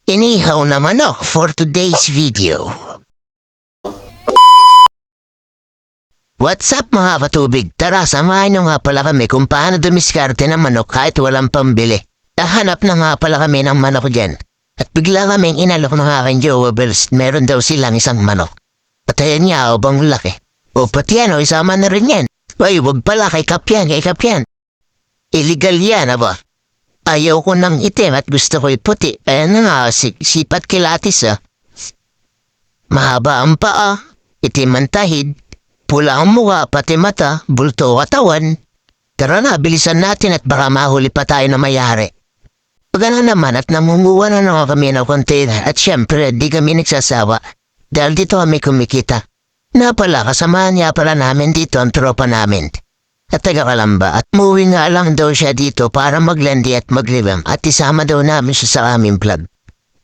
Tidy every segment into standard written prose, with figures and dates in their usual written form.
Inihaw na manok for today's video. What's up mga katubig? Tara, samahan nyo nga pala kami kung paano dumiskarte ng manok kahit walang pambili. Nahanap na nga pala kami ng manok dyan. At bigla kaming inalok ng aking jowables, meron daw silang isang manok. At ayan niya, bang laki. O pati yan, isama na rin yan. Ay, wag pala, kay Kapyan. Illegal yan, aba. Ayaw ko ng itim at gusto ko'y puti. Ayan na nga, sipat kilatis Mahaba ang paa, itim ang tahid, pula ang mukha, pati mata, bulto katawan. Tara na, bilisan natin at baka mahuli pa tayo na mayari. Pagana naman at namunguha na nga kami ng container at syempre di kami nagsasawa dahil dito kami kumikita. Napala, kasamahan niya pala namin dito ang tropa namin. At taga-Kalamba at muwi nga lang daw siya dito para maglandi at maglibang at isama daw namin siya sa aming vlog.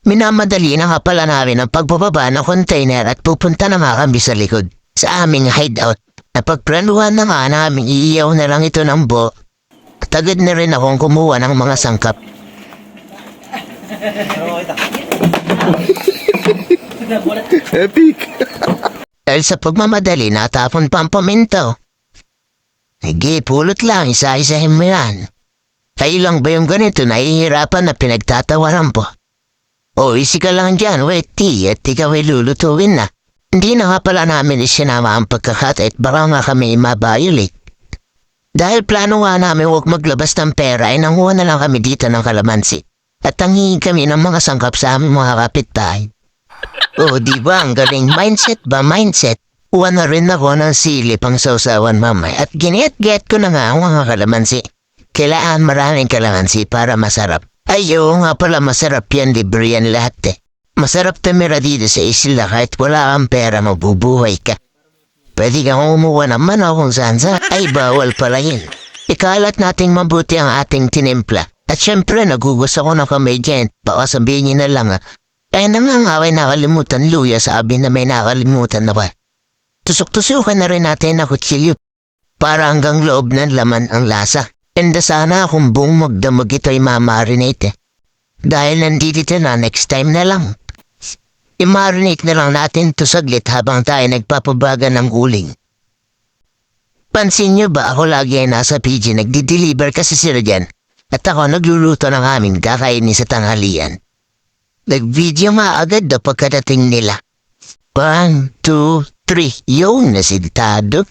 Minamadali na nga pala namin ang pagbababa ng container at pupunta na nga kami sa likod sa aming hideout. Napagplanuhan na nga namin iiyaw na lang ito ng buo at agad na rin akong kumuha ng mga sangkap. Epic! Dahil sa pagmamadali natapon pa ang paminto. Sige, pulot lang, isa-isahin mo yan. Kayo lang ba yung ganito nahihirapan na pinagtatawanan po? O isi ka lang dyan, weti, at ikaw ay lulutuin na. Hindi na nga pala namin isinama ang pagkakata at baka nga kami mabayulit. Dahil plano nga namin huwag maglabas ng pera ay nanguha na lang kami dito ng kalamansi. At tangingin kami ng mga sangkap sa aming mga kapitbahay. O diba ang galing mindset ba mindset? Uwan na rin ako ng sili pang sausawan mamay at giniat-get ko na nga ang mga kalamansi. Kailangan maraming kalamansi para masarap. Ayaw nga pala masarap yan, libre yan lahat Masarap tumira dito sa isla kahit wala kang pera mabubuhay ka. Pwede kang umuha naman kung saan ay bawal pala yun. Ikalat nating mabuti ang ating tinimpla. At syempre nagugus ako ng comedian, baka sabihin niyo na lang ay nangangaway nakalimutan luya sabi na may nakalimutan na ba. Tusok-tusukan na rin natin na kutsilyo para hanggang loob ng laman ang lasa. And sana kung buong magdamag ito ay mamarinate Dahil nandito na next time na lang. I-marinate na lang natin to saglit habang tayo nagpapabaga ng uling. Pansin nyo ba ako lagi ay nasa PG nagdi-deliver kasi sila dyan. At ako nagluluto ng aming kakainin sa tanghalian. Nag-video nga agad na pagkadating nila. 1, 2, 3, yung nasintado.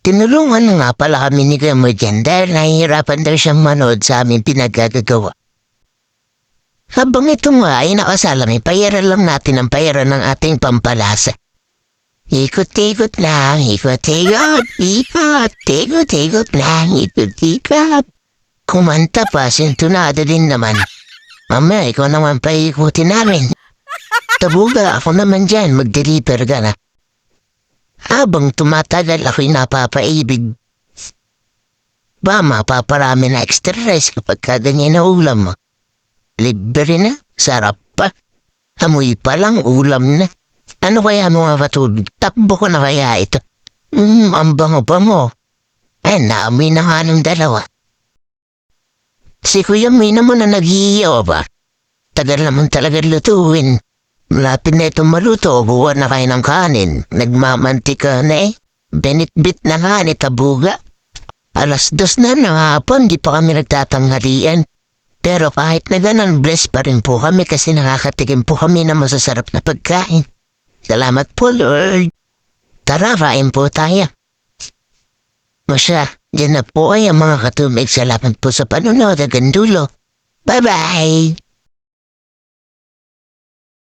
Tinulungan na nga pala kami ni Gamo dyan dahil nahihirapan daw siyang manood sa aming pinagagagawa. Habang ito nga ay nakasalami, payaran lang natin ang payaran ng ating pampalasa. Ikot-ikot lang, ikot-ikot, ikot-ikot lang, ikot-ikot. Kumanta pa, sintunado din naman. Mama, ikaw naman paikutin namin. Tabuga, ako naman dyan, mag-deliver ka na. Habang tumatagal ako'y napapaibig. Ba, mapaparami na extra rice kapag kaganyan na ulam mo. Libre na, sarap pa. Amoy pa lang, ulam na. Ano kaya mga patubig? Takbo ko na kaya ito. Ang bango pa mo. Ay, naamoy na nga ng dalawa. Si Kuya May naman na nag-iiyaw ba? Tagal naman talaga lutuin. Malapit na itong maluto, buwan na kayo ng kanin. Nagmamantika na Benit-bit na nga ni Tabuga. 2:00 na ng hapon, di pa kami nagtatanghalian. Pero kahit na ganun, bless pa rin po kami kasi nakakatikim po kami ng masasarap na pagkain. Salamat po, Lord. Tara, kain po tayo. Masya, dyan na po ay ang mga katubig. Salamat po sa panonood hanggang dulo. Bye-bye!